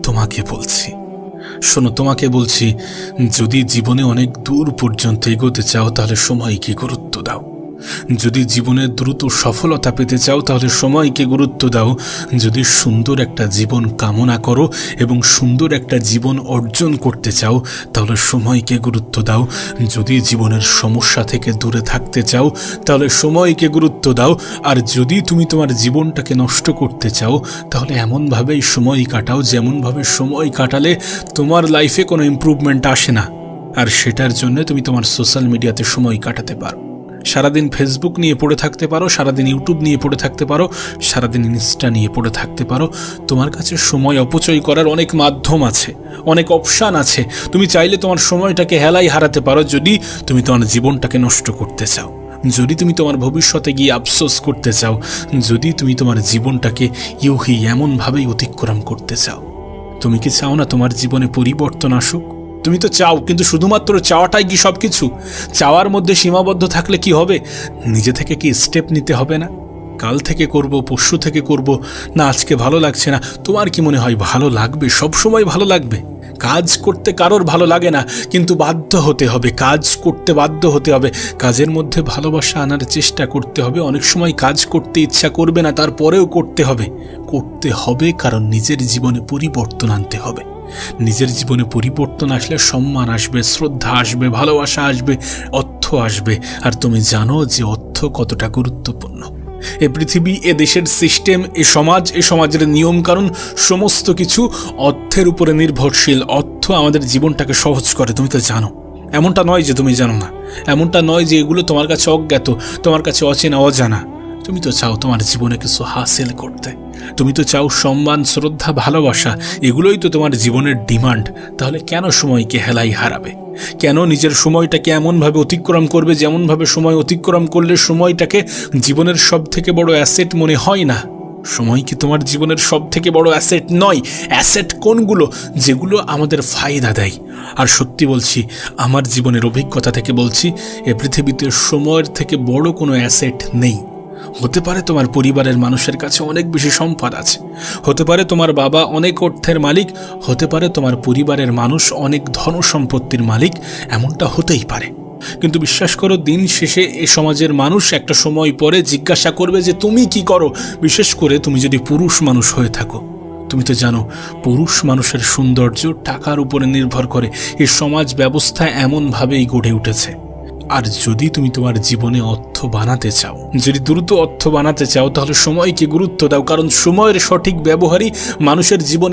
তোমাকে বলছি, শোনো, তোমাকে বলছি, যদি জীবনে অনেক দূর পর্যন্ত এগোতে চাও তাহলে সময়কে গুরুত্ব দাও। যদি জীবনে দ্রুত সফলতা পেতে চাও তাহলে সময়কে গুরুত্ব দাও। যদি সুন্দর একটা জীবন কামনা করো এবং সুন্দর একটা জীবন অর্জন করতে চাও তাহলে সময়কে গুরুত্ব দাও। যদি জীবনের সমস্যা থেকে দূরে থাকতে চাও তাহলে সময়কে গুরুত্ব দাও। আর যদি তুমি তোমার জীবনটাকে নষ্ট করতে চাও তাহলে এমনভাবেই সময় কাটাও যেমনভাবে সময় কাটালে তোমার লাইফে কোনো ইমপ্রুভমেন্ট আসে না। আর সেটার জন্য তুমি তোমার সোশ্যাল মিডিয়াতে সময় কাটাতে পারো। সারাদিন ফেসবুক নিয়ে পড়ে থাকতে পারো, সারাদিন ইউটিউব নিয়ে পড়ে থাকতে পারো, সারাদিন ইনস্টা নিয়ে পড়ে থাকতে পারো। তোমার কাছে সময় অপচয় করার অনেক মাধ্যম আছে, অনেক অপশান আছে। তুমি চাইলে তোমার সময়টাকে হেলায় হারাতে পারো যদি তুমি তোমার জীবনটাকে নষ্ট করতে চাও, যদি তুমি তোমার ভবিষ্যতে গিয়ে আফসোস করতে চাও, যদি তুমি তোমার জীবনটাকে ইউহি এমনভাবেই অতিক্রম করতে চাও। তুমি কি চাও না তোমার জীবনে পরিবর্তন আসুক? তুমি তো চাও, কিন্তু শুধুমাত্র চাওয়াটাই কি সব কিছু? চাওয়ার মধ্যে সীমাবদ্ধ থাকলে কি হবে? নিজে থেকে কি স্টেপ নিতে হবে না? কাল থেকে করব, পরশু থেকে করব, না আজকে ভালো লাগছে না। তোমার কি মনে হয় ভালো লাগবে? সব সময় ভালো লাগবে? কাজ করতে কারোর ভালো লাগে না, কিন্তু বাধ্য হতে হবে, কাজ করতে বাধ্য হতে হবে। কাজের মধ্যে ভালোবাসা আনার চেষ্টা করতে হবে। অনেক সময় কাজ করতে ইচ্ছা করবে না, তারপরেও করতে হবে। করতে হবে কারণ নিজের জীবনে পরিবর্তন আনতে হবে। নিজের জীবনে পরিবর্তন আসলে সম্মান আসবে, শ্রদ্ধা আসবে, ভালোবাসা আসবে, অর্থ আসবে। আর তুমি জানো যে অর্থ কতটা গুরুত্বপূর্ণ। এ পৃথিবী, এ দেশের সিস্টেম, এ সমাজ, এ সমাজের নিয়ম কানুন সমস্ত কিছু অর্থের উপরে নির্ভরশীল। অর্থ আমাদের জীবনটাকে সহজ করে, তুমি তো জানো। এমনটা নয় যে তুমি জানো না, এমনটা নয় যে এগুলো তোমার কাছে অজ্ঞাত, তোমার কাছে অচেনা, অজানা। তুমি তো চাও তোমার জীবনে কিছু হাসিল করতে। তুমি তো চাও সম্মান, শ্রদ্ধা, ভালোবাসা। এগুলোই তো তোমার জীবনের ডিমান্ড। তাহলে কেন সময়কে হেলাই হারাবে? কেন নিজের সময়টাকে এমনভাবে অতিক্রম করবে যেমনভাবে সময় অতিক্রম করলে সময়টাকে জীবনের সব থেকে বড় অ্যাসেট মনে হয় না? সময় কি তোমার জীবনের সব থেকে বড় অ্যাসেট নয়? অ্যাসেট কোনগুলো? যেগুলো আমাদের ফায়দা দেয়। আর সত্যি বলছি, আমার জীবনের অভিজ্ঞতা থেকে বলছি, এ পৃথিবীতে সময়ের থেকে বড় কোনো অ্যাসেট নেই। হতে পারে তোমার পরিবারের মানুষের কাছে অনেক বেশি সম্পদ আছে, হতে পারে তোমার বাবা অনেক অর্থের মালিক, হতে পারে তোমার পরিবারের মানুষ অনেক ধন সম্পত্তির মালিক, এমনটা হতেই পারে। কিন্তু বিশ্বাস করো, দিন শেষে এ সমাজের মানুষ একটা সময় পরে জিজ্ঞাসা করবে যে তুমি কি করো। বিশেষ করে তুমি যদি পুরুষ মানুষ হয়ে থাকো। তুমি তো জানো, পুরুষ মানুষের সৌন্দর্য টাকার উপরে নির্ভর করে। এই সমাজ ব্যবস্থা এমনভাবেই গড়ে উঠেছে। আর যদি তুমি তোমার জীবনে অর্থ বানাতে চাও, যদি দ্রুত অর্থ বানাতে চাও, তাহলে সময়কে গুরুত্ব দাও। কারণ সময়ের সঠিক ব্যবহারই মানুষের জীবনে